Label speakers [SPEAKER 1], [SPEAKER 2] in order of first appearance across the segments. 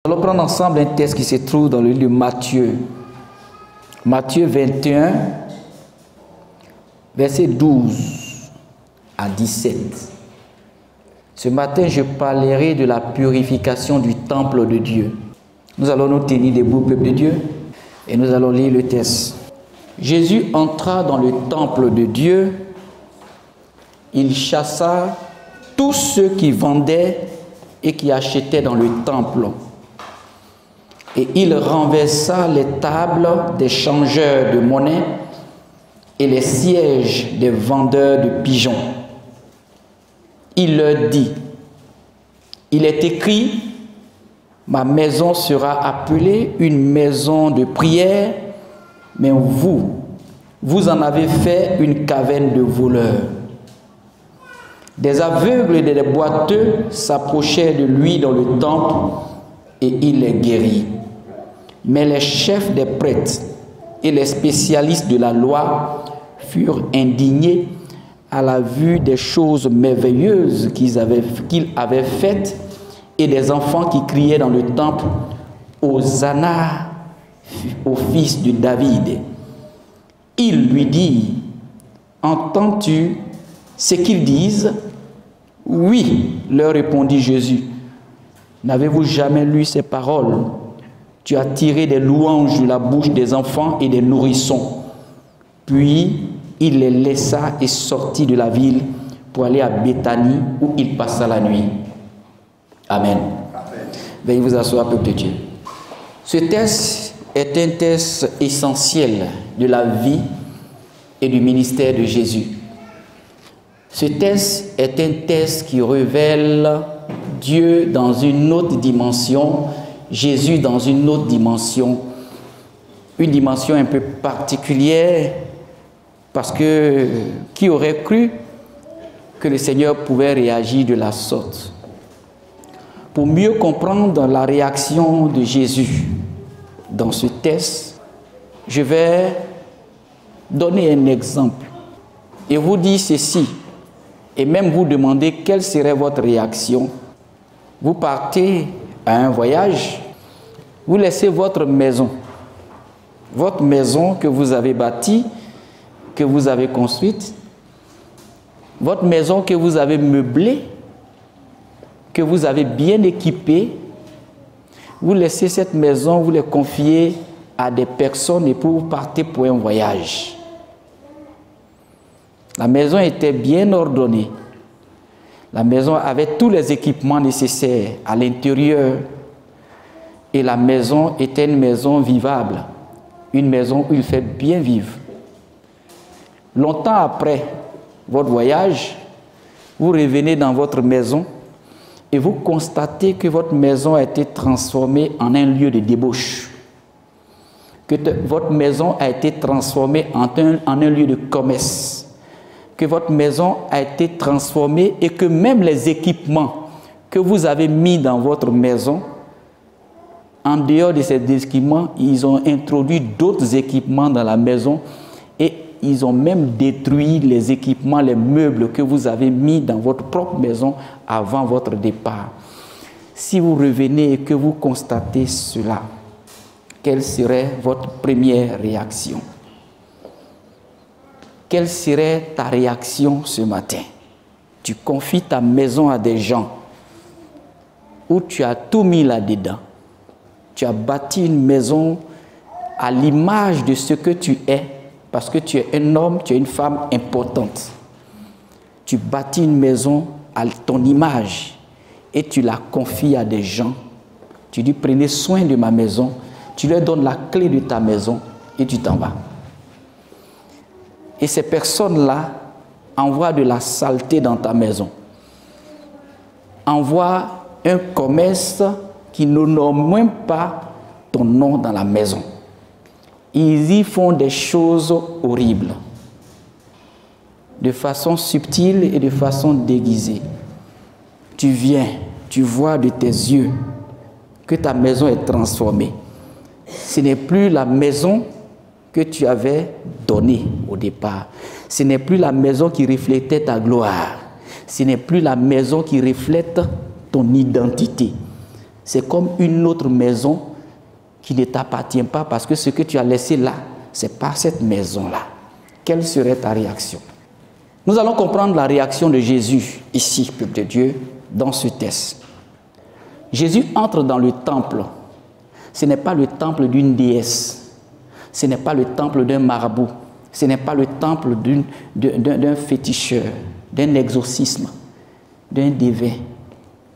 [SPEAKER 1] Nous allons prendre ensemble un texte qui se trouve dans le livre de Matthieu. Matthieu 21, versets 12 à 17. Ce matin, je parlerai de la purification du temple de Dieu. Nous allons nous tenir debout, peuple de Dieu, et nous allons lire le texte. Jésus entra dans le temple de Dieu. Il chassa tous ceux qui vendaient et qui achetaient dans le temple. Et il renversa les tables des changeurs de monnaie et les sièges des vendeurs de pigeons. Il leur dit, il est écrit, ma maison sera appelée une maison de prière, mais vous en avez fait une caverne de voleurs. Des aveugles et des boiteux s'approchaient de lui dans le temple et il les guérit. Mais les chefs des prêtres et les spécialistes de la loi furent indignés à la vue des choses merveilleuses qu'il avait faites et des enfants qui criaient dans le temple « Hosanna au fils de David ». Il lui dit « Entends-tu ce qu'ils disent ?» « Oui, leur répondit Jésus. « N'avez-vous jamais lu ces paroles ? Tu as tiré des louanges de la bouche des enfants et des nourrissons. » Puis il les laissa et sortit de la ville pour aller à Béthanie où il passa la nuit. Amen. Veuillez vous asseoir, peuple de Dieu. Ce texte est un texte essentiel de la vie et du ministère de Jésus. Ce texte est un texte qui révèle Dieu dans une autre dimension, Jésus dans une autre dimension, une dimension un peu particulière, parce que qui aurait cru que le Seigneur pouvait réagir de la sorte? Pour mieux comprendre la réaction de Jésus dans ce texte, je vais donner un exemple et vous dire ceci, et même vous demander quelle serait votre réaction. Vous partez à un voyage, vous laissez votre maison que vous avez bâtie, que vous avez construite, votre maison que vous avez meublée, que vous avez bien équipée, vous laissez cette maison, vous les confiez à des personnes et vous partez pour un voyage. La maison était bien ordonnée. La maison avait tous les équipements nécessaires à l'intérieur. Et la maison était une maison vivable. Une maison où il fait bien vivre. Longtemps après votre voyage, vous revenez dans votre maison et vous constatez que votre maison a été transformée en un lieu de débauche. Que votre maison a été transformée en un lieu de commerce. Que votre maison a été transformée et que même les équipements que vous avez mis dans votre maison, en dehors de ces équipements, ils ont introduit d'autres équipements dans la maison et ils ont même détruit les équipements, les meubles que vous avez mis dans votre propre maison avant votre départ. Si vous revenez et que vous constatez cela, quelle serait votre première réaction? Quelle serait ta réaction ce matin? Tu confies ta maison à des gens où tu as tout mis là-dedans. Tu as bâti une maison à l'image de ce que tu es, parce que tu es un homme, tu es une femme importante. Tu bâtis une maison à ton image et tu la confies à des gens. Tu dis, prenez soin de ma maison. Tu leur donnes la clé de ta maison et tu t'en vas. Et ces personnes-là envoient de la saleté dans ta maison. Envoient un commerce qui n'honore même pas ton nom dans la maison. Ils y font des choses horribles. De façon subtile et de façon déguisée. Tu viens, tu vois de tes yeux que ta maison est transformée. Ce n'est plus la maison que tu avais donnée au départ. Ce n'est plus la maison qui reflétait ta gloire. Ce n'est plus la maison qui reflète ton identité. c'est comme une autre maison qui ne t'appartient pas parce que ce que tu as laissé là, ce n'est pas cette maison-là. Quelle serait ta réaction? Nous allons comprendre la réaction de Jésus ici, peuple de Dieu, dans ce texte. Jésus entre dans le temple. Ce n'est pas le temple d'une déesse. Ce n'est pas le temple d'un marabout. Ce n'est pas le temple d'un féticheur, d'un exorcisme, d'un divin.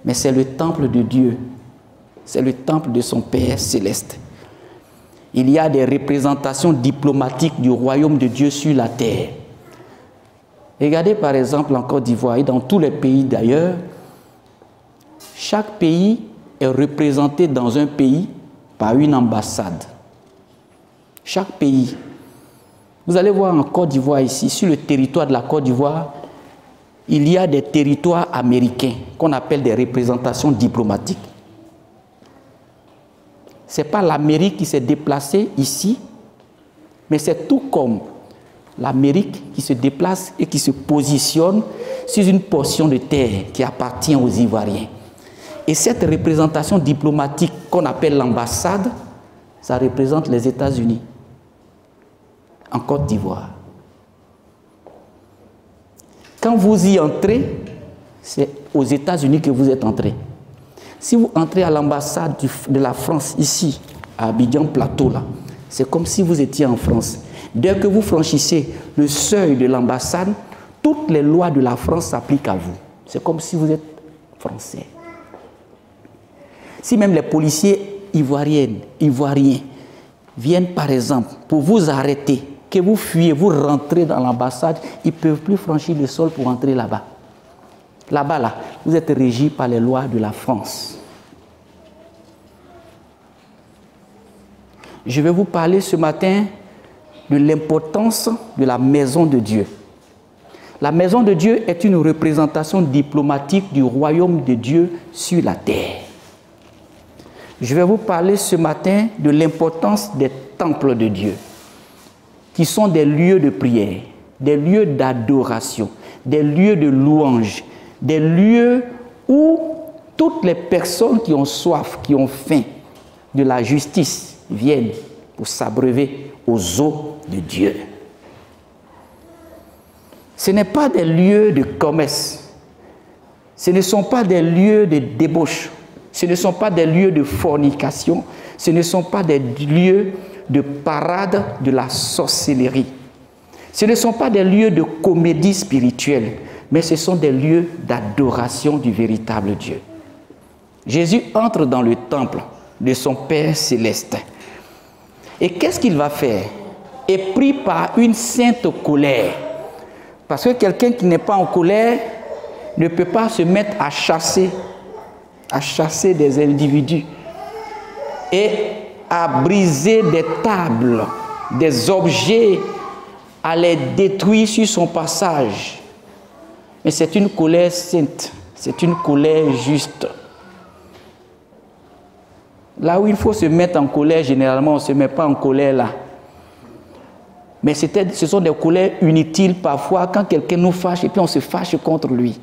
[SPEAKER 1] Mais c'est le temple de Dieu. C'est le temple de son Père céleste. Il y a des représentations diplomatiques du royaume de Dieu sur la terre. Regardez par exemple en Côte d'Ivoire et dans tous les pays d'ailleurs, chaque pays est représenté dans un pays par une ambassade. Chaque pays. Vous allez voir en Côte d'Ivoire ici, sur le territoire de la Côte d'Ivoire, il y a des territoires américains qu'on appelle des représentations diplomatiques. Ce n'est pas l'Amérique qui s'est déplacée ici, mais c'est tout comme l'Amérique qui se déplace et qui se positionne sur une portion de terre qui appartient aux Ivoiriens. Et cette représentation diplomatique qu'on appelle l'ambassade, ça représente les États-Unis en Côte d'Ivoire. Quand vous y entrez, c'est aux États-Unis que vous êtes entré. Si vous entrez à l'ambassade de la France ici, à Abidjan Plateau, là, c'est comme si vous étiez en France. Dès que vous franchissez le seuil de l'ambassade, toutes les lois de la France s'appliquent à vous. C'est comme si vous êtes français. Si même les policiers ivoiriens viennent par exemple pour vous arrêter, que vous fuyez, vous rentrez dans l'ambassade, ils ne peuvent plus franchir le sol pour entrer là-bas. Là-bas, là, vous êtes régi par les lois de la France. Je vais vous parler ce matin de l'importance de la maison de Dieu. La maison de Dieu est une représentation diplomatique du royaume de Dieu sur la terre. Je vais vous parler ce matin de l'importance des temples de Dieu, qui sont des lieux de prière, des lieux d'adoration, des lieux de louange, des lieux où toutes les personnes qui ont soif, qui ont faim de la justice viennent pour s'abreuver aux eaux de Dieu. Ce n'est pas des lieux de commerce, ce ne sont pas des lieux de débauche, ce ne sont pas des lieux de fornication, ce ne sont pas des lieux de parade de la sorcellerie. Ce ne sont pas des lieux de comédie spirituelle, mais ce sont des lieux d'adoration du véritable Dieu. Jésus entre dans le temple de son Père céleste. Et qu'est-ce qu'il va faire? Et pris par une sainte colère. Parce que quelqu'un qui n'est pas en colère ne peut pas se mettre à chasser des individus et à briser des tables, des objets, à les détruire sur son passage. Mais c'est une colère sainte, c'est une colère juste. Là où il faut se mettre en colère, généralement, on ne se met pas en colère là. Mais ce sont des colères inutiles parfois quand quelqu'un nous fâche et puis on se fâche contre lui.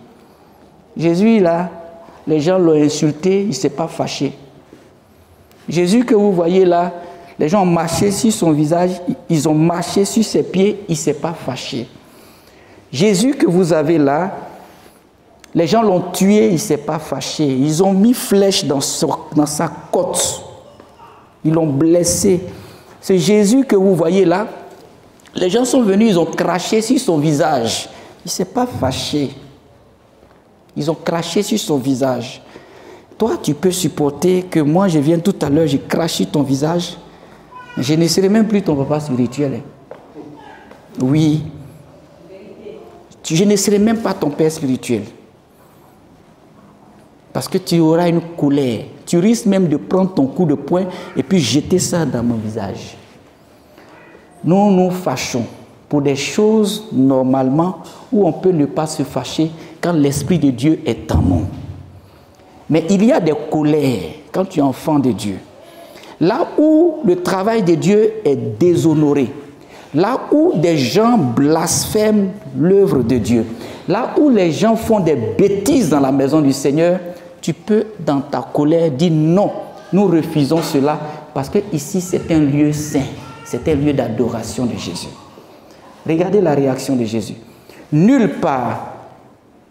[SPEAKER 1] Jésus, là, les gens l'ont insulté, il ne s'est pas fâché. Jésus que vous voyez là, les gens ont marché sur son visage, ils ont marché sur ses pieds, il ne s'est pas fâché. Jésus que vous avez là, les gens l'ont tué, il ne s'est pas fâché. Ils ont mis flèche dans sa côte. Ils l'ont blessé. C'est Jésus que vous voyez là. Les gens sont venus, ils ont craché sur son visage. Il ne s'est pas fâché. Ils ont craché sur son visage. Toi, tu peux supporter que moi, je vienne tout à l'heure, j'ai craché ton visage. Je ne serai même plus ton papa spirituel. Oui. Je ne serai même pas ton père spirituel. Parce que tu auras une colère. Tu risques même de prendre ton coup de poing et puis jeter ça dans mon visage. Nous nous fâchons pour des choses normalement où on peut ne pas se fâcher quand l'Esprit de Dieu est en nous. Mais il y a des colères quand tu es enfant de Dieu. Là où le travail de Dieu est déshonoré, là où des gens blasphèment l'œuvre de Dieu, là où les gens font des bêtises dans la maison du Seigneur, tu peux dans ta colère dire non, nous refusons cela parce que ici c'est un lieu saint, c'est un lieu d'adoration de Jésus. Regardez la réaction de Jésus. Nulle part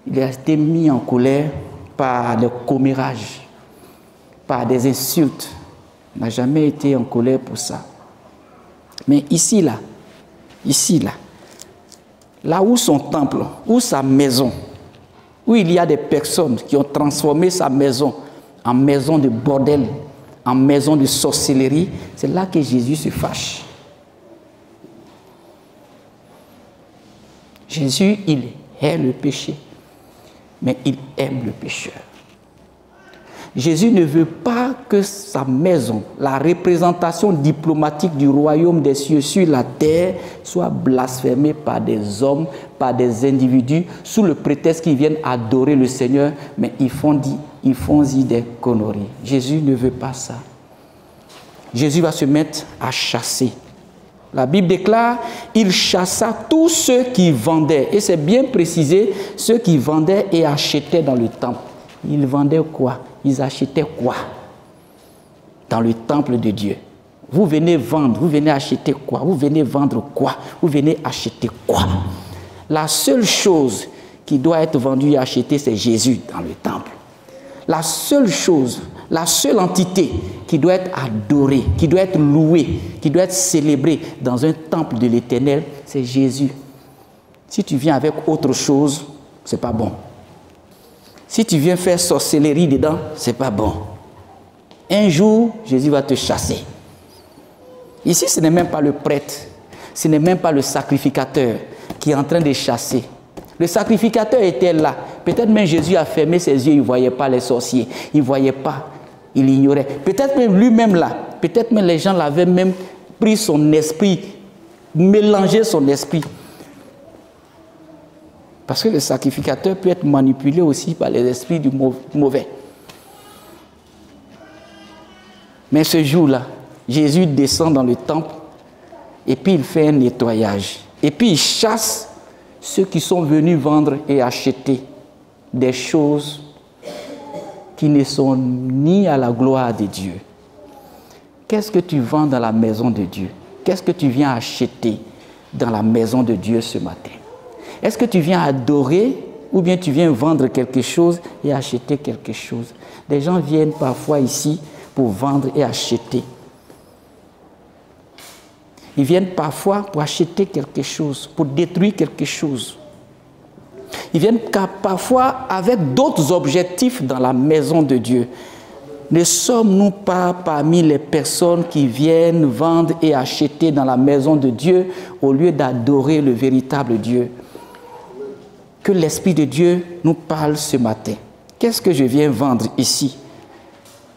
[SPEAKER 1] il a été mis en colère par des commérages, par des insultes. Il n'a jamais été en colère pour ça. Mais ici, là, là où son temple, où sa maison, où il y a des personnes qui ont transformé sa maison en maison de bordel, en maison de sorcellerie, c'est là que Jésus se fâche. Jésus, il hait le péché, mais il aime le pécheur. Jésus ne veut pas que sa maison, la représentation diplomatique du royaume des cieux sur la terre, soit blasphémée par des hommes, par des individus, sous le prétexte qu'ils viennent adorer le Seigneur, mais ils font des conneries. Jésus ne veut pas ça. Jésus va se mettre à chasser. La Bible déclare, il chassa tous ceux qui vendaient, et c'est bien précisé, ceux qui vendaient et achetaient dans le temple. Ils vendaient quoi? Ils achetaient quoi dans le temple de Dieu? Vous venez vendre, vous venez acheter quoi? Vous venez vendre quoi? Vous venez acheter quoi? La seule chose qui doit être vendue et achetée, c'est Jésus dans le temple. La seule chose, la seule entité qui doit être adorée, qui doit être louée, qui doit être célébrée dans un temple de l'Éternel, c'est Jésus. Si tu viens avec autre chose, c'est pas bon. Si tu viens faire sorcellerie dedans, c'est pas bon. Un jour, Jésus va te chasser. Ici, ce n'est même pas le prêtre, ce n'est même pas le sacrificateur qui est en train de chasser. Le sacrificateur était là. Peut-être même Jésus a fermé ses yeux, il ne voyait pas les sorciers. Il ne voyait pas, il ignorait. Peut-être même lui-même là, peut-être même les gens l'avaient même pris son esprit, mélangé son esprit. Parce que le sacrificateur peut être manipulé aussi par les esprits du mauvais. Mais ce jour-là, Jésus descend dans le temple et puis il fait un nettoyage. Et puis il chasse ceux qui sont venus vendre et acheter des choses qui ne sont ni à la gloire de Dieu. Qu'est-ce que tu vends dans la maison de Dieu? Qu'est-ce que tu viens acheter dans la maison de Dieu ce matin? Est-ce que tu viens adorer ou bien tu viens vendre quelque chose et acheter quelque chose? Des gens viennent parfois ici pour vendre et acheter. Ils viennent parfois pour acheter quelque chose, pour détruire quelque chose. Ils viennent parfois avec d'autres objectifs dans la maison de Dieu. Ne sommes-nous pas parmi les personnes qui viennent vendre et acheter dans la maison de Dieu au lieu d'adorer le véritable Dieu? Que l'Esprit de Dieu nous parle ce matin. Qu'est-ce que je viens vendre ici?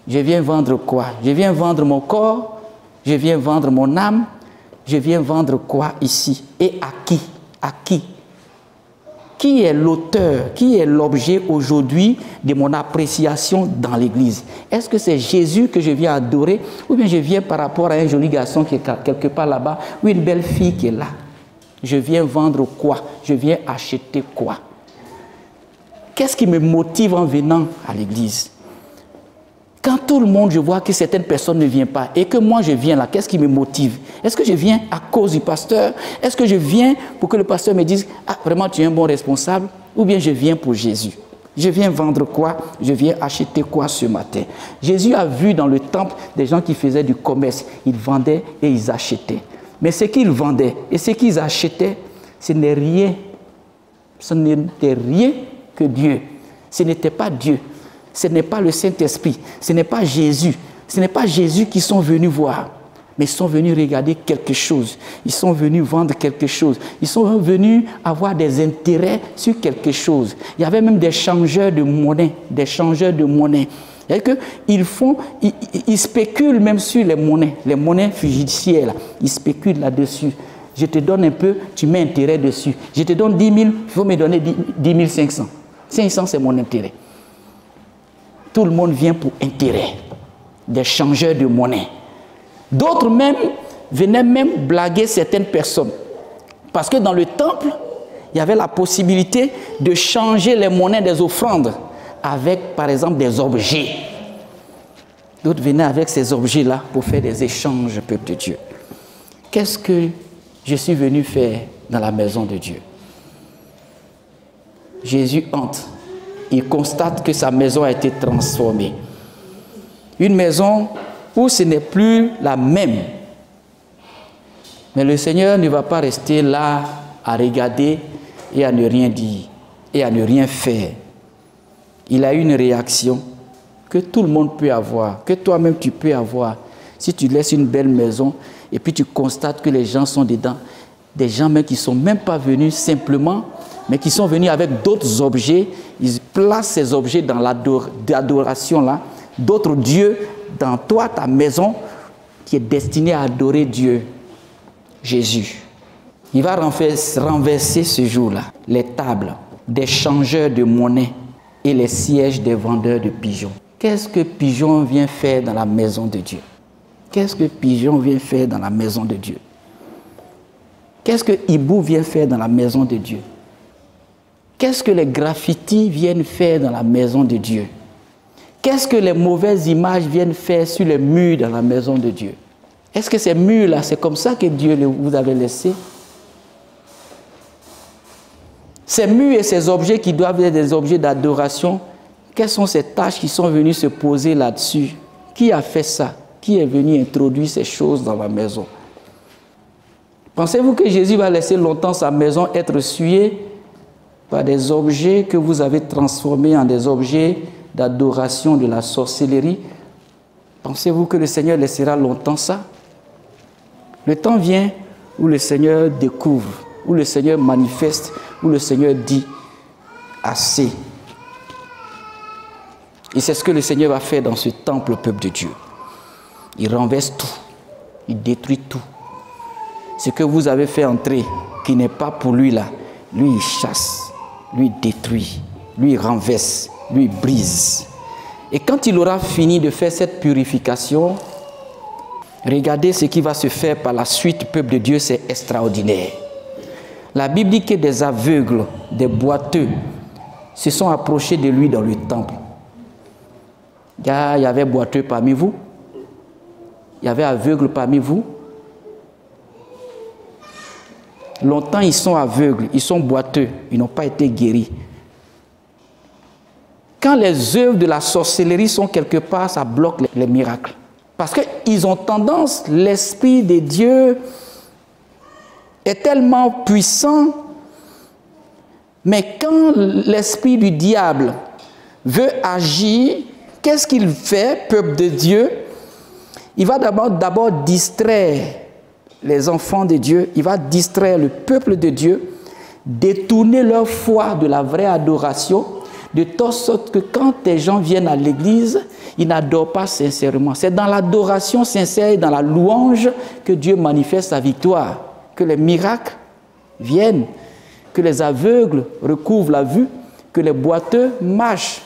[SPEAKER 1] Je viens vendre quoi? Je viens vendre mon corps? Je viens vendre mon âme? Je viens vendre quoi ici? Et à qui? À qui? Qui est l'auteur? Qui est l'objet aujourd'hui de mon appréciation dans l'Église? Est-ce que c'est Jésus que je viens adorer? Ou bien je viens par rapport à un joli garçon qui est quelque part là-bas, ou une belle fille qui est là? Je viens vendre quoi? Je viens acheter quoi? Qu'est-ce qui me motive en venant à l'église? Quand tout le monde, je vois que certaines personnes ne viennent pas et que moi je viens là, qu'est-ce qui me motive? Est-ce que je viens à cause du pasteur? Est-ce que je viens pour que le pasteur me dise « Ah, vraiment tu es un bon responsable » ou bien je viens pour Jésus? Je viens vendre quoi? Je viens acheter quoi ce matin? Jésus a vu dans le temple des gens qui faisaient du commerce. Ils vendaient et ils achetaient. Mais ce qu'ils vendaient et ce qu'ils achetaient, ce n'était rien que Dieu. Ce n'était pas Dieu. Ce n'est pas le Saint-Esprit. Ce n'est pas Jésus. Ce n'est pas Jésus qu'ils sont venus voir. Mais ils sont venus regarder quelque chose. Ils sont venus vendre quelque chose. Ils sont venus avoir des intérêts sur quelque chose. Il y avait même des changeurs de monnaie. Des changeurs de monnaie. Ils spéculent même sur les monnaies fiduciaires. Ils spéculent là-dessus. Je te donne un peu, tu mets intérêt dessus. Je te donne 10 000, il faut me donner 10 500. 500, c'est mon intérêt. Tout le monde vient pour intérêt. Des changeurs de monnaie. D'autres même venaient même blaguer certaines personnes. Parce que dans le temple, il y avait la possibilité de changer les monnaies des offrandes avec, par exemple, des objets. D'autres venaient avec ces objets-là pour faire des échanges, peuple de Dieu. Qu'est-ce que je suis venu faire dans la maison de Dieu? Jésus entre. Il constate que sa maison a été transformée. Une maison où ce n'est plus la même. Mais le Seigneur ne va pas rester là à regarder et à ne rien dire et à ne rien faire. Il a une réaction que tout le monde peut avoir, que toi-même tu peux avoir. Si tu laisses une belle maison et puis tu constates que les gens sont dedans, des gens même qui ne sont même pas venus simplement, mais qui sont venus avec d'autres objets, ils placent ces objets dans l'adoration là, d'autres dieux dans toi, ta maison, qui est destinée à adorer Dieu, Jésus. Il va renverser ce jour-là les tables des changeurs de monnaie et les sièges des vendeurs de pigeons. Qu'est-ce que pigeon vient faire dans la maison de Dieu? Qu'est-ce que pigeon vient faire dans la maison de Dieu? Qu'est-ce que hibou vient faire dans la maison de Dieu? Qu'est-ce que les graffitis viennent faire dans la maison de Dieu? Qu'est-ce que les mauvaises images viennent faire sur les murs dans la maison de Dieu? Est-ce que ces murs-là, c'est comme ça que Dieu vous avait laissé? Ces murs et ces objets qui doivent être des objets d'adoration, quelles sont ces tâches qui sont venues se poser là-dessus? Qui a fait ça? Qui est venu introduire ces choses dans la maison? Pensez-vous que Jésus va laisser longtemps sa maison être souillée par des objets que vous avez transformés en des objets d'adoration de la sorcellerie? Pensez-vous que le Seigneur laissera longtemps ça? Le temps vient où le Seigneur découvre, où le Seigneur manifeste, où le Seigneur dit assez. Et c'est ce que le Seigneur va faire dans ce temple, peuple de Dieu. Il renverse tout, il détruit tout. Ce que vous avez fait entrer, qui n'est pas pour lui là, lui il chasse, lui il détruit, lui il renverse, lui il brise. Et quand il aura fini de faire cette purification, regardez ce qui va se faire par la suite, peuple de Dieu, c'est extraordinaire. La Bible dit que des aveugles, des boiteux, se sont approchés de lui dans le temple. Il y avait boiteux parmi vous? Il y avait aveugles parmi vous? Longtemps, ils sont aveugles, ils sont boiteux, ils n'ont pas été guéris. Quand les œuvres de la sorcellerie sont quelque part, ça bloque les miracles. Parce qu'ils ont tendance, l'Esprit de Dieu est tellement puissant, mais quand l'Esprit du diable veut agir, qu'est-ce qu'il fait, peuple de Dieu? Il va d'abord distraire les enfants de Dieu, il va distraire le peuple de Dieu, détourner leur foi de la vraie adoration, de telle sorte que quand les gens viennent à l'église, ils n'adorent pas sincèrement. C'est dans l'adoration sincère et dans la louange que Dieu manifeste sa victoire, que les miracles viennent, que les aveugles recouvrent la vue, que les boiteux marchent.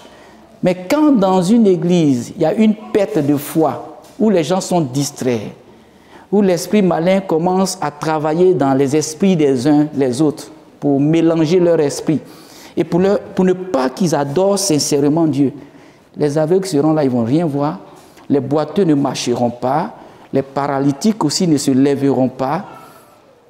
[SPEAKER 1] Mais quand dans une église, il y a une perte de foi, où les gens sont distraits, où l'esprit malin commence à travailler dans les esprits des uns les autres, pour mélanger leur esprit, et pour ne pas qu'ils adorent sincèrement Dieu. Les aveugles seront là, ils ne vont rien voir, les boiteux ne marcheront pas, les paralytiques aussi ne se lèveront pas,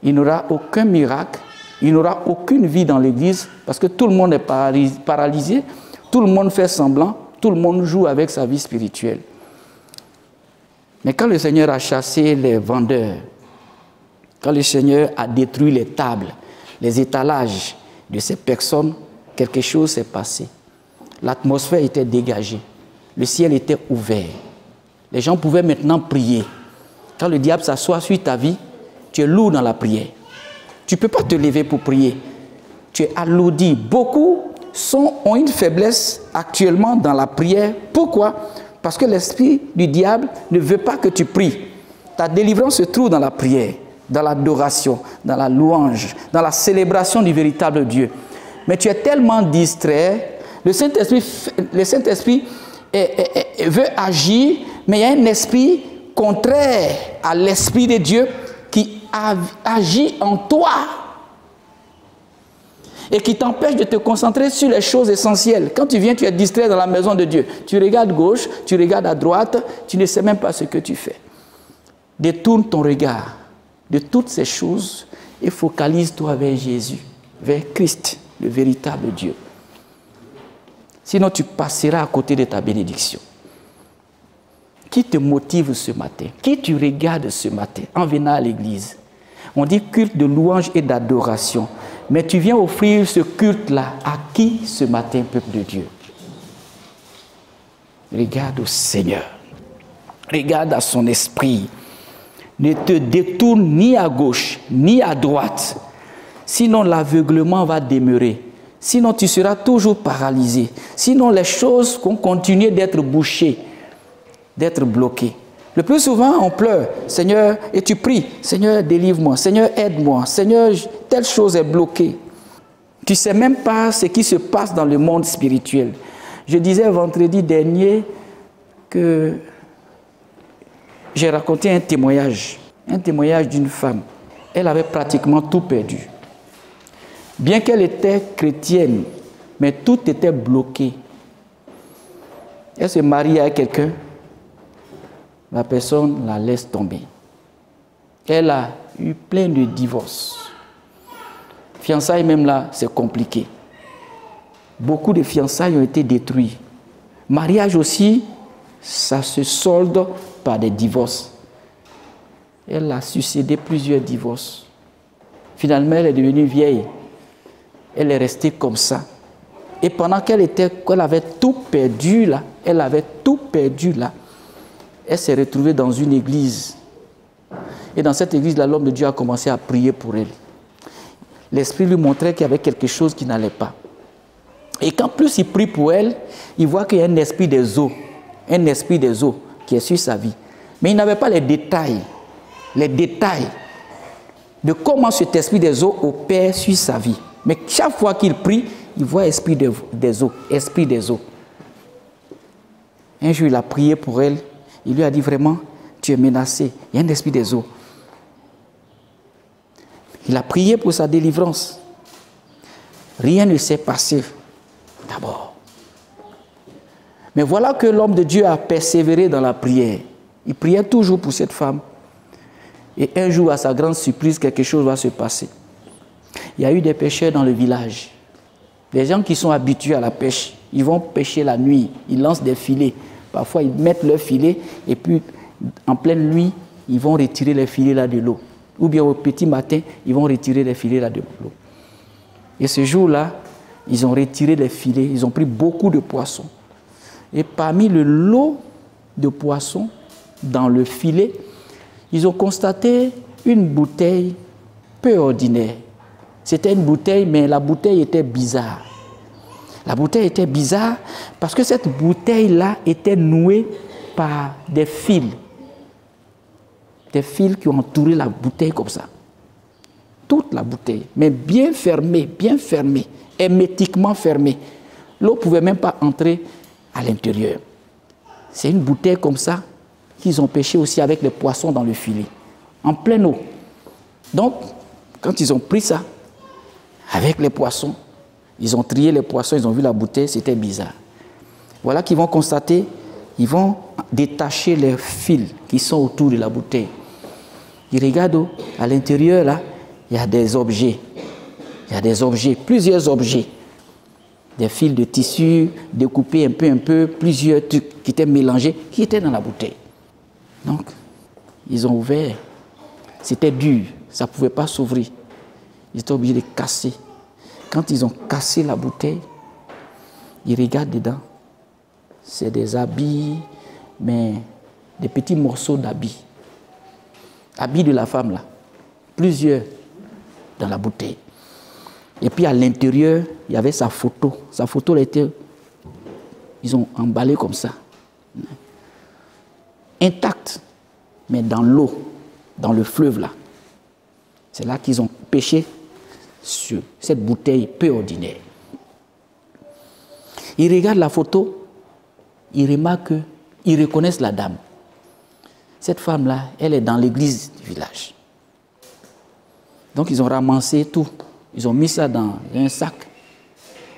[SPEAKER 1] il n'y aura aucun miracle, il n'y aura aucune vie dans l'église, parce que tout le monde est paralysé, tout le monde fait semblant, tout le monde joue avec sa vie spirituelle. Mais quand le Seigneur a chassé les vendeurs, quand le Seigneur a détruit les tables, les étalages de ces personnes, quelque chose s'est passé. L'atmosphère était dégagée, le ciel était ouvert. Les gens pouvaient maintenant prier. Quand le diable s'assoit sur ta vie, tu es lourd dans la prière. Tu ne peux pas te lever pour prier. Tu es alourdi. Beaucoup ont une faiblesse actuellement dans la prière. Pourquoi? Parce que l'esprit du diable ne veut pas que tu pries. Ta délivrance se trouve dans la prière, dans l'adoration, dans la louange, dans la célébration du véritable Dieu. Mais tu es tellement distrait, le Saint-Esprit veut agir, mais il y a un esprit contraire à l'Esprit de Dieu qui agit en toi. et qui t'empêche de te concentrer sur les choses essentielles. Quand tu viens, tu es distrait dans la maison de Dieu. Tu regardes gauche, tu regardes à droite, tu ne sais même pas ce que tu fais. Détourne ton regard de toutes ces choses et focalise-toi vers Jésus, vers Christ, le véritable Dieu. Sinon, tu passeras à côté de ta bénédiction. Qui te motive ce matin? Qui tu regardes ce matin en venant à l'église? On dit culte de louange et d'adoration. Mais tu viens offrir ce culte-là à qui ce matin, peuple de Dieu? Regarde au Seigneur. Regarde à son esprit. Ne te détourne ni à gauche, ni à droite. Sinon, l'aveuglement va demeurer. Sinon, tu seras toujours paralysé. Sinon, les choses vont continuer d'être bouchées, d'être bloquées. Le plus souvent, on pleure, Seigneur, et tu pries, Seigneur, délivre-moi, Seigneur, aide-moi, Seigneur, telle chose est bloquée. Tu ne sais même pas ce qui se passe dans le monde spirituel. Je disais vendredi dernier que j'ai raconté un témoignage d'une femme. Elle avait pratiquement tout perdu. Bien qu'elle était chrétienne, mais tout était bloqué. Elle se marie avec quelqu'un. La personne la laisse tomber. Elle a eu plein de divorces. Fiançailles même là, c'est compliqué. Beaucoup de fiançailles ont été détruits. Mariage aussi, ça se solde par des divorces. Elle a succédé plusieurs divorces. Finalement, elle est devenue vieille. Elle est restée comme ça. Et pendant qu'elle avait tout perdu là, elle s'est retrouvée dans une église. Et dans cette église-là, l'homme de Dieu a commencé à prier pour elle. L'Esprit lui montrait qu'il y avait quelque chose qui n'allait pas. Et quand plus il prie pour elle, il voit qu'il y a un esprit des eaux qui est sur sa vie. Mais il n'avait pas les détails de comment cet esprit des eaux opère sur sa vie. Mais chaque fois qu'il prie, il voit esprit des eaux. Un jour, il a prié pour elle. Il lui a dit vraiment, tu es menacé. Il y a un esprit des eaux. Il a prié pour sa délivrance. Rien ne s'est passé d'abord. Mais voilà que l'homme de Dieu a persévéré dans la prière. Il priait toujours pour cette femme. Et un jour, à sa grande surprise, quelque chose va se passer. Il y a eu des pêcheurs dans le village. Des gens qui sont habitués à la pêche. Ils vont pêcher la nuit. Ils lancent des filets. Parfois, ils mettent leur filet et puis, en pleine nuit, ils vont retirer les filets là de l'eau. Ou bien au petit matin, ils vont retirer les filets là de l'eau. Et ce jour-là, ils ont retiré les filets. Ils ont pris beaucoup de poissons. Et parmi le lot de poissons dans le filet, ils ont constaté une bouteille peu ordinaire. C'était une bouteille, mais la bouteille était bizarre. La bouteille était bizarre parce que cette bouteille-là était nouée par des fils. Des fils qui ont entouré la bouteille comme ça. Toute la bouteille, mais bien fermée, hermétiquement fermée. L'eau ne pouvait même pas entrer à l'intérieur. C'est une bouteille comme ça qu'ils ont pêché aussi avec les poissons dans le filet, en pleine eau. Donc, quand ils ont pris ça, avec les poissons, ils ont trié les poissons, ils ont vu la bouteille, c'était bizarre. Voilà qu'ils vont constater, ils vont détacher les fils qui sont autour de la bouteille. Ils regardent à l'intérieur, là, il y a des objets. Il y a des objets, plusieurs objets. Des fils de tissu découpés un peu, plusieurs trucs qui étaient mélangés, qui étaient dans la bouteille. Donc, ils ont ouvert. C'était dur, ça ne pouvait pas s'ouvrir. Ils étaient obligés de casser. Quand ils ont cassé la bouteille, ils regardent dedans. C'est des habits, mais des petits morceaux d'habits. Habits de la femme, là. Plusieurs dans la bouteille. Et puis à l'intérieur, il y avait sa photo. Sa photo, elle était... Ils ont emballé comme ça. Intacte, mais dans l'eau, dans le fleuve, là. C'est là qu'ils ont pêché sur cette bouteille peu ordinaire. Ils regardent la photo, ils remarquent qu'ils reconnaissent la dame. Cette femme-là, elle est dans l'église du village. Donc ils ont ramassé tout. Ils ont mis ça dans un sac,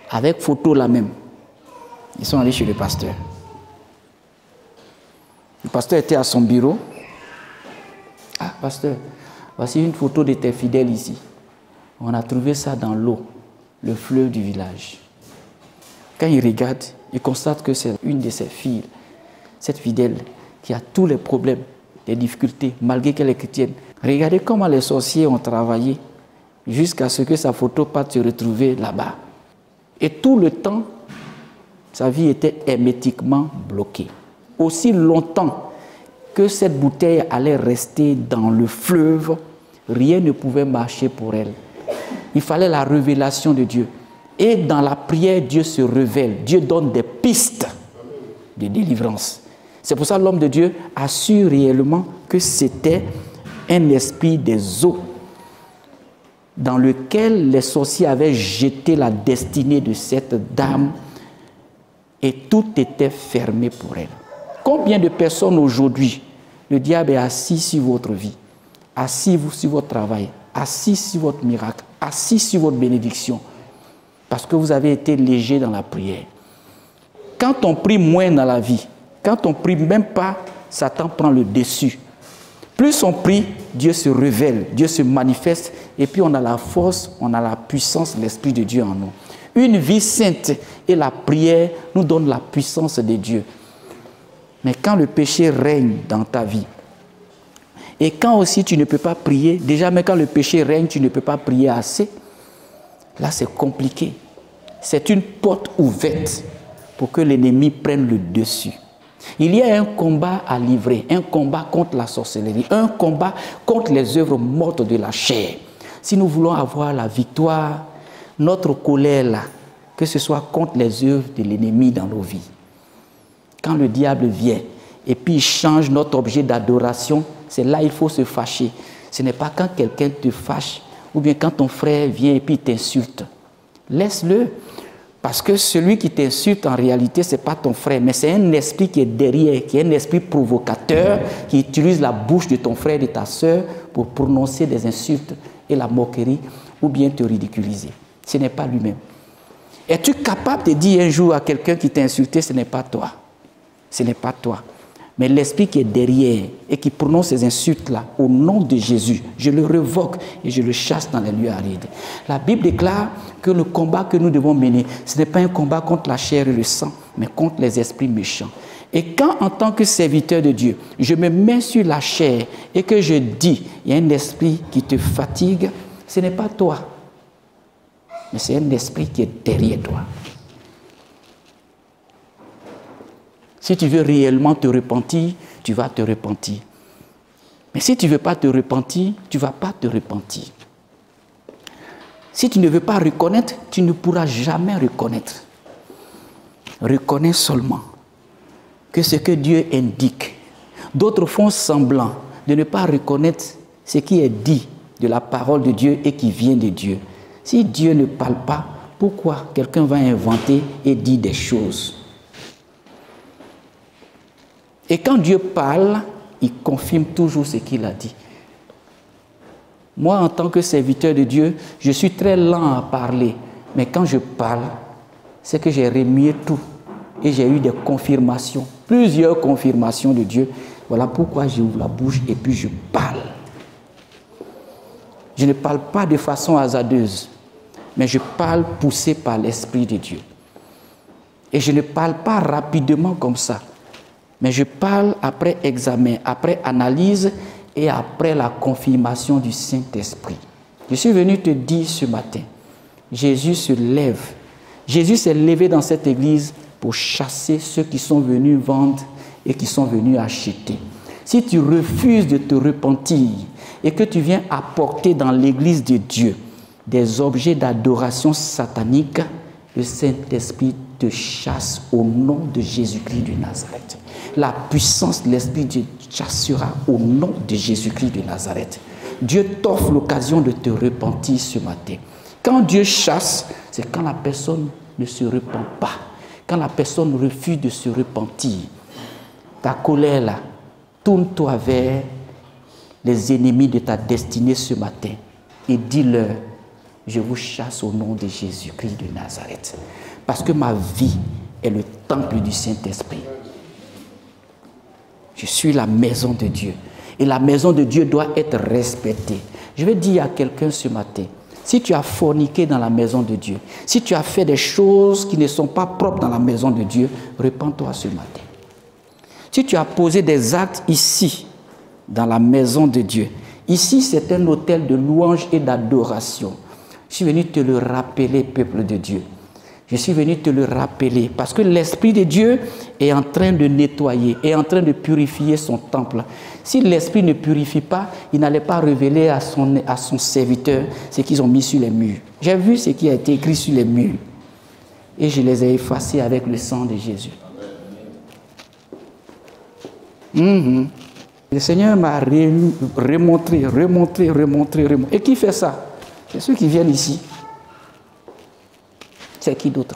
[SPEAKER 1] avec photo là même. Ils sont allés chez le pasteur. Le pasteur était à son bureau. Ah, pasteur, voici une photo de tes fidèles ici. On a trouvé ça dans l'eau, le fleuve du village. Quand il regarde, il constate que c'est une de ses filles, cette fidèle, qui a tous les problèmes, les difficultés, malgré qu'elle est chrétienne. Regardez comment les sorciers ont travaillé jusqu'à ce que sa photo parte se retrouver là-bas. Et tout le temps, sa vie était hermétiquement bloquée. Aussi longtemps que cette bouteille allait rester dans le fleuve, rien ne pouvait marcher pour elle. Il fallait la révélation de Dieu. Et dans la prière, Dieu se révèle. Dieu donne des pistes de délivrance. C'est pour ça que l'homme de Dieu a su réellement que c'était un esprit des eaux dans lequel les sorciers avaient jeté la destinée de cette dame et tout était fermé pour elle. Combien de personnes aujourd'hui, le diable est assis sur votre vie, assis sur votre travail, assis sur votre miracle, assis sur votre bénédiction, parce que vous avez été léger dans la prière. Quand on prie moins dans la vie, quand on prie même pas, Satan prend le dessus. Plus on prie, Dieu se révèle, Dieu se manifeste, et puis on a la force, on a la puissance, l'Esprit de Dieu en nous. Une vie sainte et la prière nous donnent la puissance de Dieu. Mais quand le péché règne dans ta vie, et quand aussi tu ne peux pas prier, déjà mais quand le péché règne, tu ne peux pas prier assez, là c'est compliqué. C'est une porte ouverte pour que l'ennemi prenne le dessus. Il y a un combat à livrer, un combat contre la sorcellerie, un combat contre les œuvres mortes de la chair. Si nous voulons avoir la victoire, notre colère là, que ce soit contre les œuvres de l'ennemi dans nos vies. Quand le diable vient et puis il change notre objet d'adoration, c'est là qu'il faut se fâcher. Ce n'est pas quand quelqu'un te fâche ou bien quand ton frère vient et puis il t'insulte. Laisse-le. Parce que celui qui t'insulte, en réalité, ce n'est pas ton frère, mais c'est un esprit qui est derrière, qui est un esprit provocateur, qui utilise la bouche de ton frère et de ta soeur pour prononcer des insultes et la moquerie, ou bien te ridiculiser. Ce n'est pas lui-même. Es-tu capable de dire un jour à quelqu'un qui t'a insulté, ce n'est pas toi. Ce n'est pas toi. Mais l'esprit qui est derrière et qui prononce ces insultes-là, au nom de Jésus, je le révoque et je le chasse dans les lieux arides. La Bible déclare que le combat que nous devons mener, ce n'est pas un combat contre la chair et le sang, mais contre les esprits méchants. Et quand, en tant que serviteur de Dieu, je me mets sur la chair et que je dis, il y a un esprit qui te fatigue, ce n'est pas toi, mais c'est un esprit qui est derrière toi. Si tu veux réellement te repentir, tu vas te repentir. Mais si tu ne veux pas te repentir, tu ne vas pas te repentir. Si tu ne veux pas reconnaître, tu ne pourras jamais reconnaître. Reconnais seulement que ce que Dieu indique. D'autres font semblant de ne pas reconnaître ce qui est dit de la parole de Dieu et qui vient de Dieu. Si Dieu ne parle pas, pourquoi quelqu'un va inventer et dire des choses? Et quand Dieu parle, il confirme toujours ce qu'il a dit. Moi, en tant que serviteur de Dieu, je suis très lent à parler. Mais quand je parle, c'est que j'ai remué tout. Et j'ai eu des confirmations, plusieurs confirmations de Dieu. Voilà pourquoi j'ouvre la bouche et puis je parle. Je ne parle pas de façon hasardeuse, mais je parle poussé par l'Esprit de Dieu. Et je ne parle pas rapidement comme ça. Mais je parle après examen, après analyse et après la confirmation du Saint-Esprit. Je suis venu te dire ce matin, Jésus se lève. Jésus s'est levé dans cette église pour chasser ceux qui sont venus vendre et qui sont venus acheter. Si tu refuses de te repentir et que tu viens apporter dans l'église de Dieu des objets d'adoration satanique, le Saint-Esprit te chasse au nom de Jésus-Christ de Nazareth. La puissance de l'Esprit de Dieu chassera au nom de Jésus-Christ de Nazareth. Dieu t'offre l'occasion de te repentir ce matin. Quand Dieu chasse, c'est quand la personne ne se repent pas. Quand la personne refuse de se repentir. Ta colère là, tourne-toi vers les ennemis de ta destinée ce matin et dis-leur, je vous chasse au nom de Jésus-Christ de Nazareth. Parce que ma vie est le temple du Saint-Esprit. Je suis la maison de Dieu. Et la maison de Dieu doit être respectée. Je vais dire à quelqu'un ce matin, si tu as forniqué dans la maison de Dieu, si tu as fait des choses qui ne sont pas propres dans la maison de Dieu, repens-toi ce matin. Si tu as posé des actes ici, dans la maison de Dieu, ici c'est un autel de louange et d'adoration. Je suis venu te le rappeler, peuple de Dieu. Je suis venu te le rappeler parce que l'Esprit de Dieu est en train de nettoyer, est en train de purifier son temple. Si l'Esprit ne purifie pas, il n'allait pas révéler à son serviteur ce qu'ils ont mis sur les murs. J'ai vu ce qui a été écrit sur les murs et je les ai effacés avec le sang de Jésus. Le Seigneur m'a remontré. Et qui fait ça? C'est ceux qui viennent ici. C'est qui d'autre?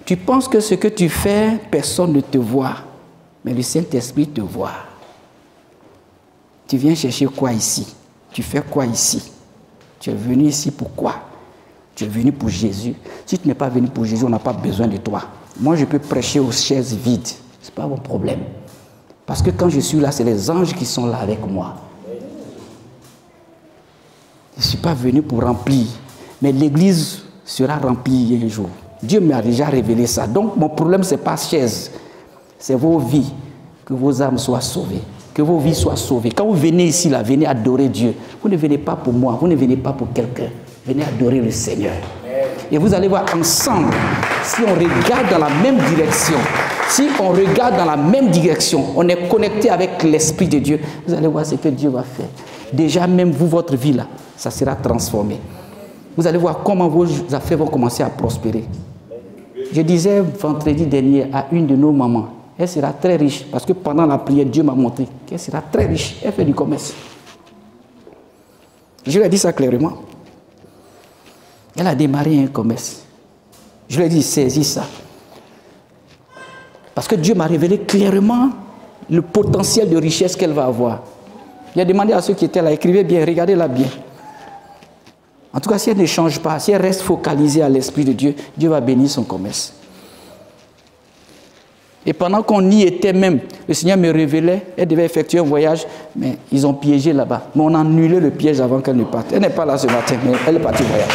[SPEAKER 1] Tu penses que ce que tu fais, personne ne te voit. Mais le Saint-Esprit te voit. Tu viens chercher quoi ici? Tu fais quoi ici? Tu es venu ici pour quoi? Tu es venu pour Jésus. Si tu n'es pas venu pour Jésus, on n'a pas besoin de toi. Moi, je peux prêcher aux chaises vides. Ce n'est pas mon problème. Parce que quand je suis là, c'est les anges qui sont là avec moi. Je ne suis pas venu pour remplir. Mais l'église sera remplie un jour. Dieu m'a déjà révélé ça. Donc, mon problème, ce n'est pas chaise. C'est vos vies. Que vos âmes soient sauvées. Que vos vies soient sauvées. Quand vous venez ici, là, venez adorer Dieu. Vous ne venez pas pour moi. Vous ne venez pas pour quelqu'un. Venez adorer le Seigneur. Et vous allez voir ensemble, si on regarde dans la même direction, si on regarde dans la même direction, on est connecté avec l'Esprit de Dieu, vous allez voir ce que Dieu va faire. Déjà, même vous, votre vie, là, ça sera transformé. Vous allez voir comment vos affaires vont commencer à prospérer. Je disais vendredi dernier à une de nos mamans, elle sera très riche, parce que pendant la prière, Dieu m'a montré qu'elle sera très riche. Elle fait du commerce. Je lui ai dit ça clairement. Elle a démarré un commerce. Je lui ai dit, saisis ça. Parce que Dieu m'a révélé clairement le potentiel de richesse qu'elle va avoir. Il a demandé à ceux qui étaient là, écrivez bien, regardez-la bien. En tout cas, si elle ne change pas, si elle reste focalisée à l'Esprit de Dieu, Dieu va bénir son commerce. Et pendant qu'on y était même, le Seigneur me révélait, elle devait effectuer un voyage, mais ils ont piégé là-bas. Mais on a annulé le piège avant qu'elle ne parte. Elle n'est pas là ce matin, mais elle est partie au voyage.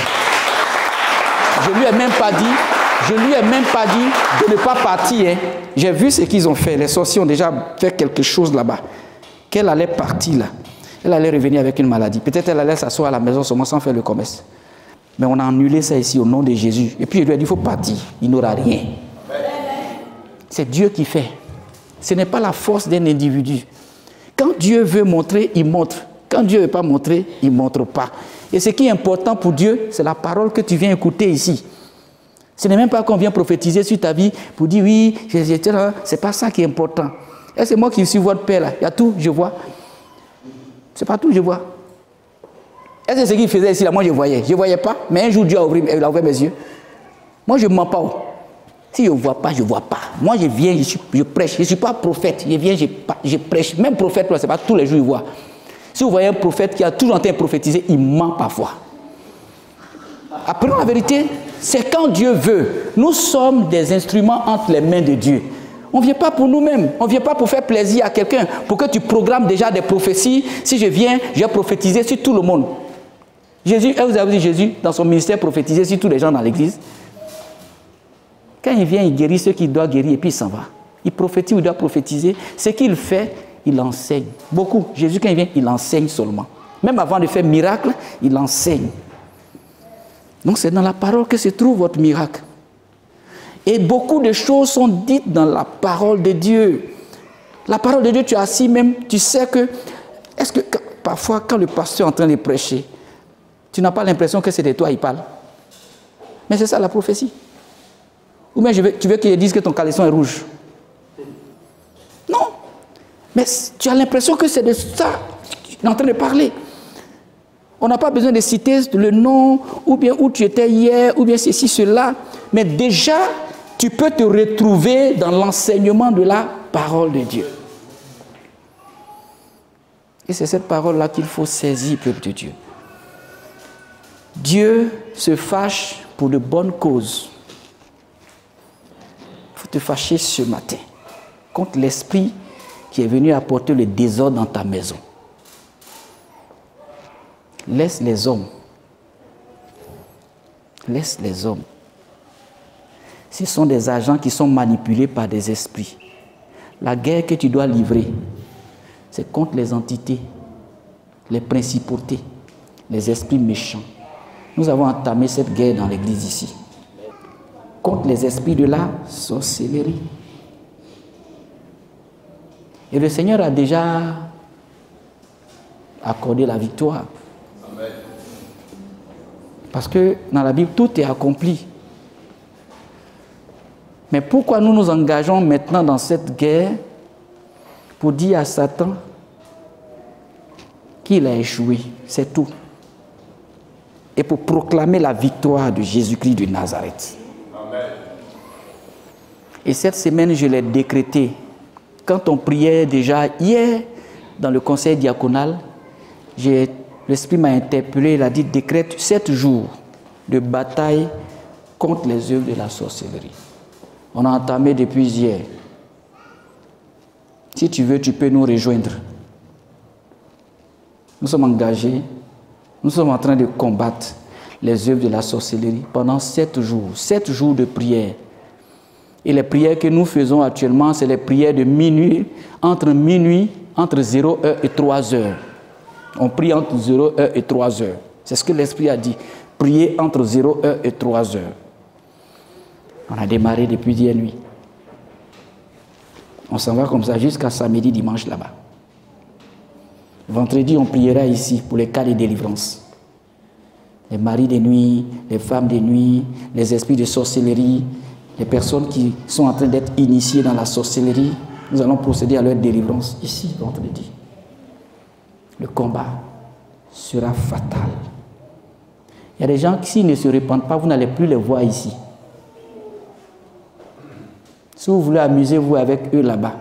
[SPEAKER 1] Je ne lui ai même pas dit de ne pas partir. Hein. J'ai vu ce qu'ils ont fait. Les sorciers ont déjà fait quelque chose là-bas. Qu'elle allait partir là. Elle allait revenir avec une maladie. Peut-être elle allait s'asseoir à la maison seulement sans faire le commerce. Mais on a annulé ça ici au nom de Jésus. Et puis je lui ai dit, il faut partir. Il n'aura rien. C'est Dieu qui fait. Ce n'est pas la force d'un individu. Quand Dieu veut montrer, il montre. Quand Dieu ne veut pas montrer, il ne montre pas. Et ce qui est important pour Dieu, c'est la parole que tu viens écouter ici. Ce n'est même pas qu'on vient prophétiser sur ta vie pour dire oui, j'étais là. Ce n'est pas ça qui est important. Et c'est moi qui suis votre père là. Il y a tout, je vois. C'est pas tout, je vois. Et c'est ce qu'il faisait ici là, moi je voyais. Je ne voyais pas, mais un jour Dieu a ouvert mes yeux. Moi je ne mens pas. Si je ne vois pas, je ne vois pas. Moi je viens, je prêche. Je ne suis pas prophète. Je viens, je prêche. Même prophète, ce n'est pas tous les jours il voit. Si vous voyez un prophète qui a toujours en train de prophétiser, il ment parfois. Apprenons la vérité, c'est quand Dieu veut. Nous sommes des instruments entre les mains de Dieu. On ne vient pas pour nous-mêmes. On ne vient pas pour faire plaisir à quelqu'un. Pour que tu programmes déjà des prophéties. Si je viens, je vais prophétiser sur tout le monde. Jésus, vous avez dit Jésus, dans son ministère, prophétiser sur tous les gens dans l'église. Quand il vient, il guérit ceux qu'il doit guérir et puis il s'en va. Il prophétise ou il doit prophétiser. Ce qu'il fait, il enseigne. Beaucoup. Jésus, quand il vient, il enseigne seulement. Même avant de faire miracle, il enseigne. Donc c'est dans la parole que se trouve votre miracle. Et beaucoup de choses sont dites dans la parole de Dieu. La parole de Dieu, tu es assis même, tu sais que... Est-ce que parfois, quand le pasteur est en train de prêcher, tu n'as pas l'impression que c'est de toi qu'il parle? Mais c'est ça la prophétie. Ou bien tu veux qu'il dise que ton caleçon est rouge? Non. Mais tu as l'impression que c'est de ça qu'il est en train de parler. On n'a pas besoin de citer le nom, ou bien où tu étais hier, ou bien ceci, cela. Mais déjà, tu peux te retrouver dans l'enseignement de la parole de Dieu. Et c'est cette parole-là qu'il faut saisir, peuple de Dieu. Dieu se fâche pour de bonnes causes. Il faut te fâcher ce matin contre l'esprit qui est venu apporter le désordre dans ta maison. Laisse les hommes. Laisse les hommes. Ce sont des agents qui sont manipulés par des esprits. La guerre que tu dois livrer, c'est contre les entités, les principautés, les esprits méchants. Nous avons entamé cette guerre dans l'église ici. Contre les esprits de la sorcellerie. Et le Seigneur a déjà accordé la victoire. Amen. Parce que dans la Bible, tout est accompli. Mais pourquoi nous nous engageons maintenant dans cette guerre pour dire à Satan qu'il a échoué, c'est tout. Et pour proclamer la victoire de Jésus-Christ de Nazareth. Amen. Et cette semaine, je l'ai décrété. Quand on priait déjà hier dans le conseil diaconal, l'Esprit m'a interpellé, il a dit décrète 7 jours de bataille contre les œuvres de la sorcellerie. On a entamé depuis hier. Si tu veux, tu peux nous rejoindre. Nous sommes engagés, nous sommes en train de combattre les œuvres de la sorcellerie pendant 7 jours. 7 jours de prière. Et les prières que nous faisons actuellement, c'est les prières de minuit, entre 0h et 3h. On prie entre 0h et 3h. C'est ce que l'Esprit a dit. Prier entre 0h et 3h. On a démarré depuis hier nuit. On s'en va comme ça jusqu'à samedi, dimanche là-bas. Vendredi, on priera ici pour les cas de délivrance. Les maris de nuit, les femmes de nuit, les esprits de sorcellerie, les personnes qui sont en train d'être initiées dans la sorcellerie. Nous allons procéder à leur délivrance ici, vendredi. Le combat sera fatal. Il y a des gens qui, s'ils ne se répandent pas, vous n'allez plus les voir ici. Si vous voulez amuser vous avec eux là-bas,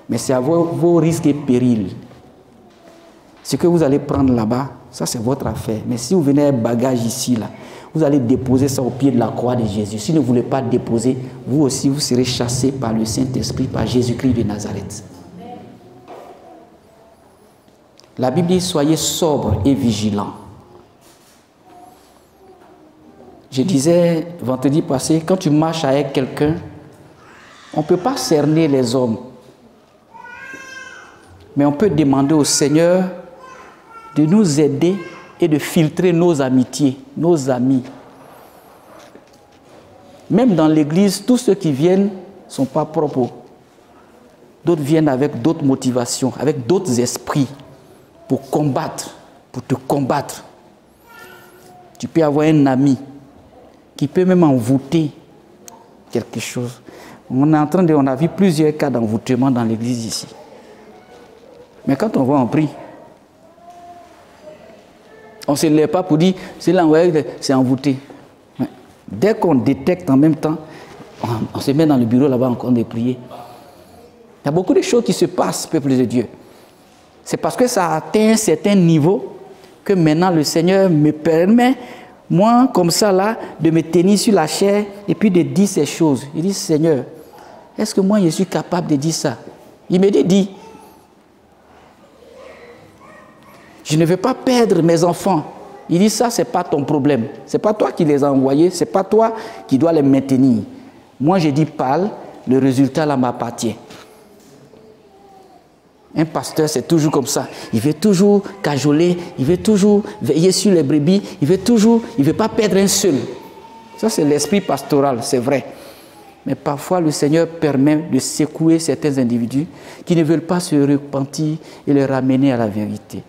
[SPEAKER 1] mais c'est à vos risques et périls. Ce que vous allez prendre là-bas, ça c'est votre affaire. Mais si vous venez avec bagage ici, là, vous allez déposer ça au pied de la croix de Jésus. Si vous ne voulez pas déposer, vous aussi vous serez chassés par le Saint-Esprit, par Jésus-Christ de Nazareth. La Bible dit, soyez sobres et vigilants. Je disais vendredi passé, quand tu marches avec quelqu'un, on ne peut pas cerner les hommes. Mais on peut demander au Seigneur de nous aider et de filtrer nos amitiés, nos amis. Même dans l'église, tous ceux qui viennent ne sont pas propres. D'autres viennent avec d'autres motivations, avec d'autres esprits pour combattre, pour te combattre. Tu peux avoir un ami qui peut même envoûter quelque chose. On a vu plusieurs cas d'envoûtement dans l'église ici. Mais quand on va en prie, on ne se lève pas pour dire, c'est là, c'est envoûté. Dès qu'on détecte en même temps, on se met dans le bureau là-bas encore de prier. Il y a beaucoup de choses qui se passent, peuple de Dieu. C'est parce que ça a atteint un certain niveau que maintenant le Seigneur me permet, moi, comme ça là, de me tenir sur la chair et puis de dire ces choses. Il dit, Seigneur, est-ce que moi je suis capable de dire ça? Il me dit, dis. Je ne veux pas perdre mes enfants. Il dit, ça, ce n'est pas ton problème. Ce n'est pas toi qui les as envoyés, ce n'est pas toi qui dois les maintenir. Moi, je dis, parle, le résultat là m'appartient. Un pasteur, c'est toujours comme ça. Il veut toujours cajoler, il veut toujours veiller sur les brebis, il ne veut pas perdre un seul. Ça, c'est l'esprit pastoral, c'est vrai. Mais parfois, le Seigneur permet de secouer certains individus qui ne veulent pas se repentir et les ramener à la vérité.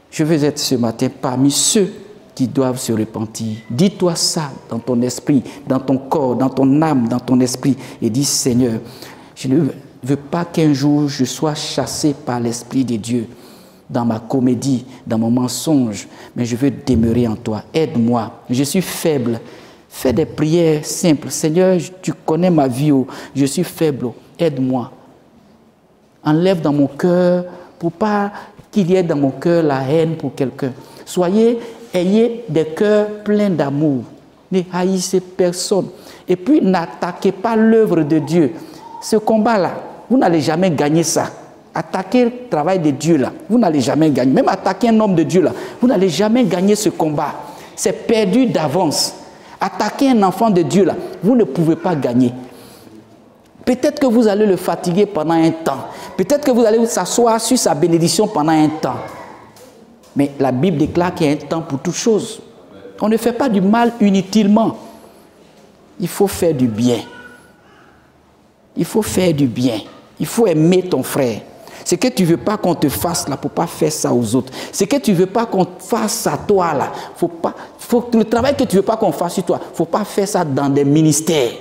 [SPEAKER 1] Je veux être ce matin parmi ceux qui doivent se repentir. Dis-toi ça dans ton esprit, dans ton corps, dans ton âme, dans ton esprit. Et dis, Seigneur, je ne veux pas qu'un jour je sois chassé par l'Esprit de Dieu dans ma comédie, dans mon mensonge, mais je veux demeurer en toi. Aide-moi, je suis faible. Fais des prières simples. Seigneur, tu connais ma vie, je suis faible, aide-moi. Enlève dans mon cœur pour pas qu'il y ait dans mon cœur la haine pour quelqu'un. Soyez ayez des cœurs pleins d'amour. Ne haïssez personne. Et puis, n'attaquez pas l'œuvre de Dieu. Ce combat-là, vous n'allez jamais gagner ça. Attaquer le travail de Dieu, là, vous n'allez jamais gagner. Même attaquer un homme de Dieu, là, vous n'allez jamais gagner ce combat. C'est perdu d'avance. Attaquer un enfant de Dieu, là, vous ne pouvez pas gagner. Peut-être que vous allez le fatiguer pendant un temps. Peut-être que vous allez s'asseoir sur sa bénédiction pendant un temps. Mais la Bible déclare qu'il y a un temps pour toutes choses. On ne fait pas du mal inutilement. Il faut faire du bien. Il faut faire du bien. Il faut aimer ton frère. Ce que tu ne veux pas qu'on te fasse là, il ne faut pas faire ça aux autres. Ce que tu ne veux pas qu'on fasse à toi là, le travail que tu ne veux pas qu'on fasse sur toi, il ne faut pas faire ça dans des ministères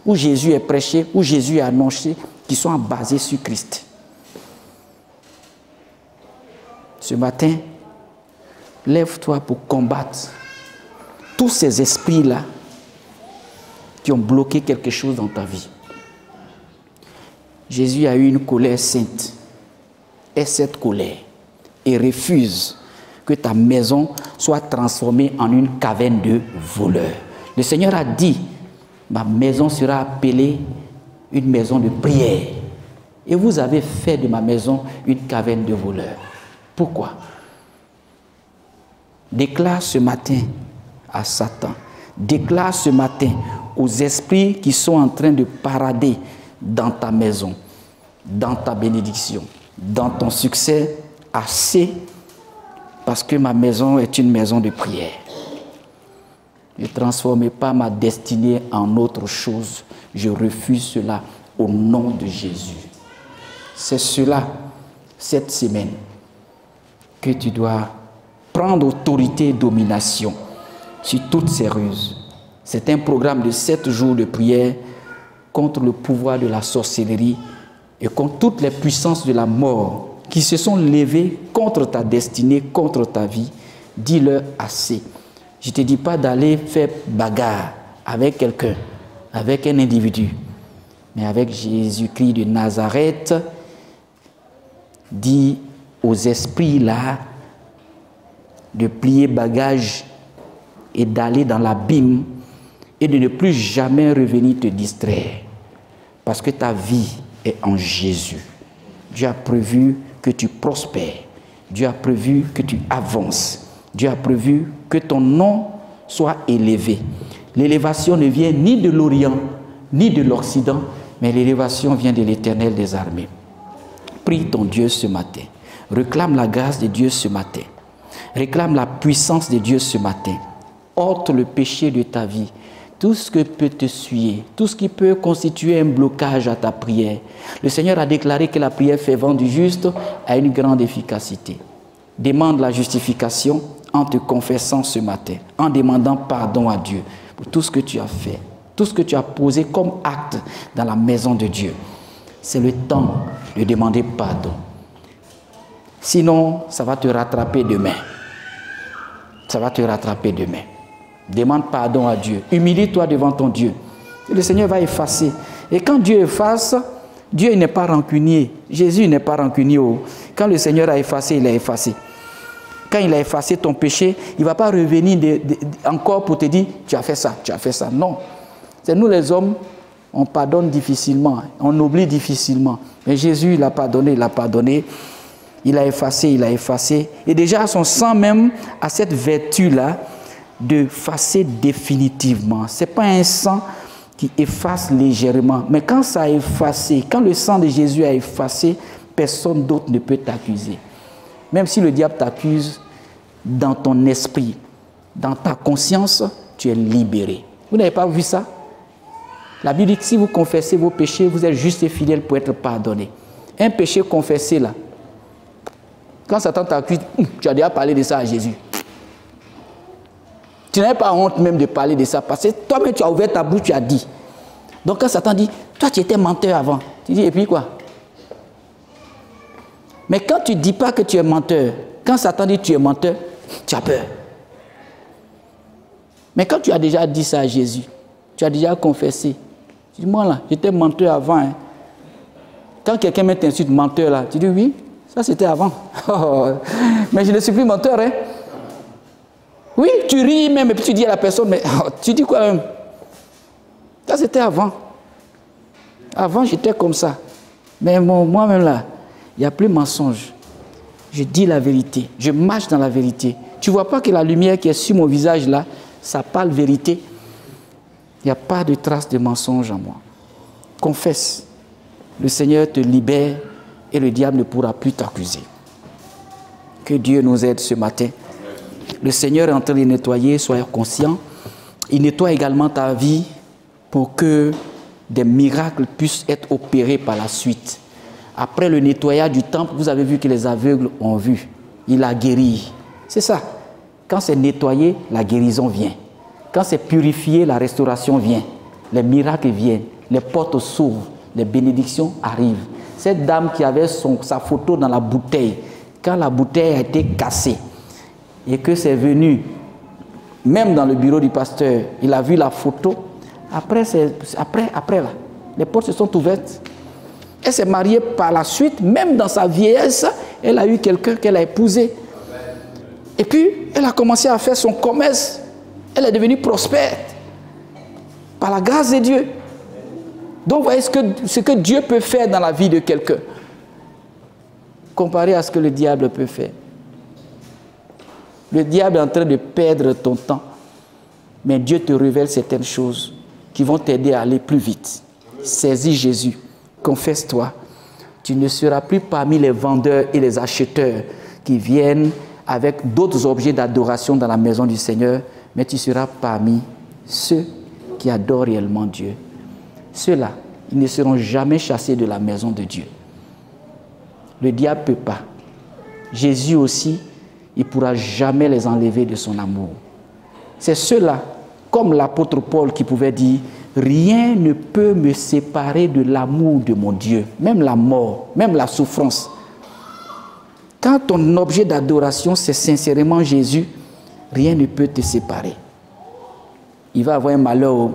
[SPEAKER 1] où Jésus est prêché, où Jésus est annoncé, qui sont basés sur Christ. Ce matin, lève-toi pour combattre tous ces esprits-là qui ont bloqué quelque chose dans ta vie. Jésus a eu une colère sainte. Et cette colère, et refuse que ta maison soit transformée en une caverne de voleurs. Le Seigneur a dit, ma maison sera appelée une maison de prière. Et vous avez fait de ma maison une caverne de voleurs. Pourquoi? Déclare ce matin à Satan, déclare ce matin aux esprits qui sont en train de parader dans ta maison, dans ta bénédiction, dans ton succès, assez, parce que ma maison est une maison de prière. Ne transformez pas ma destinée en autre chose. Je refuse cela au nom de Jésus. C'est cela, cette semaine, que tu dois prendre autorité et domination sur toutes ces ruses. C'est un programme de 7 jours de prière contre le pouvoir de la sorcellerie et contre toutes les puissances de la mort qui se sont levées contre ta destinée, contre ta vie. Dis-leur assez. Je ne te dis pas d'aller faire bagarre avec quelqu'un, avec un individu, mais avec Jésus-Christ de Nazareth. Dis aux esprits là de plier bagage et d'aller dans l'abîme et de ne plus jamais revenir te distraire. Parce que ta vie est en Jésus. Dieu a prévu que tu prospères. Dieu a prévu que tu avances. Dieu a prévu que ton nom soit élevé. L'élévation ne vient ni de l'Orient, ni de l'Occident, mais l'élévation vient de l'Éternel des armées. Prie ton Dieu ce matin. Réclame la grâce de Dieu ce matin. Réclame la puissance de Dieu ce matin. Ôte le péché de ta vie. Tout ce que peut te suyer, tout ce qui peut constituer un blocage à ta prière. Le Seigneur a déclaré que la prière fervente du juste a une grande efficacité. Demande la justification en te confessant ce matin, en demandant pardon à Dieu pour tout ce que tu as fait, tout ce que tu as posé comme acte dans la maison de Dieu. C'est le temps de demander pardon. Sinon, ça va te rattraper demain. Ça va te rattraper demain. Demande pardon à Dieu. Humilie-toi devant ton Dieu. Et le Seigneur va effacer. Et quand Dieu efface, Dieu n'est pas rancunier. Jésus n'est pas rancunier. Quand le Seigneur a effacé, il a effacé. Quand il a effacé ton péché, il ne va pas revenir encore pour te dire, tu as fait ça, tu as fait ça. Non. C'est nous les hommes, on pardonne difficilement, on oublie difficilement. Mais Jésus, il a pardonné, il a pardonné. Il a effacé, il a effacé. Et déjà, son sang même a cette vertu-là de effacer définitivement. Ce n'est pas un sang qui efface légèrement. Mais quand ça a effacé, quand le sang de Jésus a effacé, personne d'autre ne peut t'accuser. Même si le diable t'accuse, dans ton esprit, dans ta conscience, tu es libéré. Vous n'avez pas vu ça? La Bible dit que si vous confessez vos péchés, vous êtes juste et fidèle pour être pardonné. Un péché confessé là, quand Satan t'accuse, tu as déjà parlé de ça à Jésus. Tu n'avais pas honte même de parler de ça parce que toi-même tu as ouvert ta bouche, tu as dit. Donc quand Satan dit, toi tu étais menteur avant, tu dis et puis quoi? Mais quand tu ne dis pas que tu es menteur, quand Satan dit tu es menteur, tu as peur. Mais quand tu as déjà dit ça à Jésus, tu as déjà confessé, tu dis moi là, j'étais menteur avant. Hein. Quand quelqu'un met t'insulte menteur là, tu dis oui, ça c'était avant. Mais je ne suis plus menteur. Hein. tu ris même et puis tu dis à la personne, mais tu dis quoi même? Ça c'était avant. Avant j'étais comme ça. Mais moi-même là, il n'y a plus mensonge. Je dis la vérité, je marche dans la vérité. Tu ne vois pas que la lumière qui est sur mon visage là, ça parle vérité. Il n'y a pas de trace de mensonge en moi. Confesse. Le Seigneur te libère et le diable ne pourra plus t'accuser. Que Dieu nous aide ce matin. Le Seigneur est en train de nettoyer, soyez conscient. Il nettoie également ta vie pour que des miracles puissent être opérés par la suite. Après le nettoyage du temple, vous avez vu que les aveugles ont vu. Il a guéri. C'est ça. Quand c'est nettoyé, la guérison vient. Quand c'est purifié, la restauration vient. Les miracles viennent. Les portes s'ouvrent. Les bénédictions arrivent. Cette dame qui avait sa photo dans la bouteille, quand la bouteille a été cassée et que c'est venu, même dans le bureau du pasteur, il a vu la photo. Après là, les portes se sont ouvertes. Elle s'est mariée par la suite, même dans sa vieillesse, elle a eu quelqu'un qu'elle a épousé. Et puis, elle a commencé à faire son commerce. Elle est devenue prospère par la grâce de Dieu. Donc, vous voyez ce que Dieu peut faire dans la vie de quelqu'un, comparé à ce que le diable peut faire. Le diable est en train de perdre ton temps, mais Dieu te révèle certaines choses qui vont t'aider à aller plus vite. Saisis Jésus, confesse-toi. Tu ne seras plus parmi les vendeurs et les acheteurs qui viennent avec d'autres objets d'adoration dans la maison du Seigneur, mais tu seras parmi ceux qui adorent réellement Dieu. Ceux-là, ils ne seront jamais chassés de la maison de Dieu. Le diable ne peut pas. Jésus aussi, il ne pourra jamais les enlever de son amour. C'est ceux-là, comme l'apôtre Paul qui pouvait dire, rien ne peut me séparer de l'amour de mon Dieu, même la mort, même la souffrance. Quand ton objet d'adoration, c'est sincèrement Jésus, rien ne peut te séparer. Il va avoir un malheur.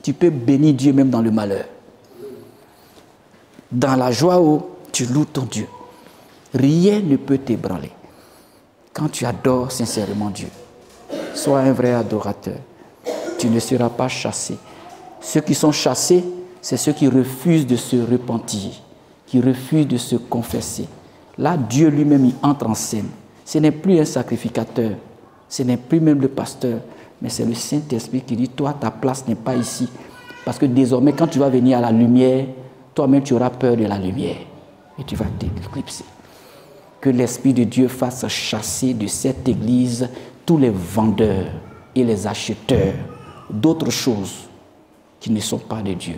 [SPEAKER 1] Tu peux bénir Dieu même dans le malheur. Dans la joie, tu loues ton Dieu. Rien ne peut t'ébranler. Quand tu adores sincèrement Dieu, sois un vrai adorateur. Tu ne seras pas chassé. Ceux qui sont chassés, c'est ceux qui refusent de se repentir, qui refusent de se confesser. Là, Dieu lui-même, il entre en scène. Ce n'est plus un sacrificateur, ce n'est plus même le pasteur, mais c'est le Saint-Esprit qui dit, toi, ta place n'est pas ici. Parce que désormais, quand tu vas venir à la lumière, toi-même, tu auras peur de la lumière. Et tu vas t'éclipser. Que l'Esprit de Dieu fasse chasser de cette église tous les vendeurs et les acheteurs d'autres choses qui ne sont pas de Dieu.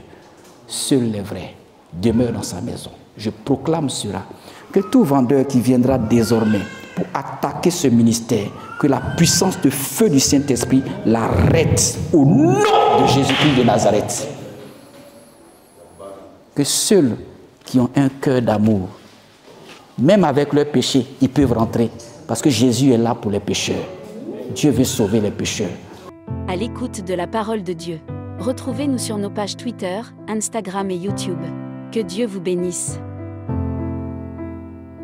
[SPEAKER 1] Seuls les vrais demeurent dans sa maison. Je proclame cela. Que tout vendeur qui viendra désormais pour attaquer ce ministère, que la puissance de feu du Saint-Esprit l'arrête au nom de Jésus-Christ de Nazareth. Que ceux qui ont un cœur d'amour, même avec leurs péchés, ils peuvent rentrer. Parce que Jésus est là pour les pécheurs. Dieu veut sauver les pécheurs.
[SPEAKER 2] À l'écoute de la parole de Dieu. Retrouvez-nous sur nos pages Twitter, Instagram et YouTube. Que Dieu vous bénisse.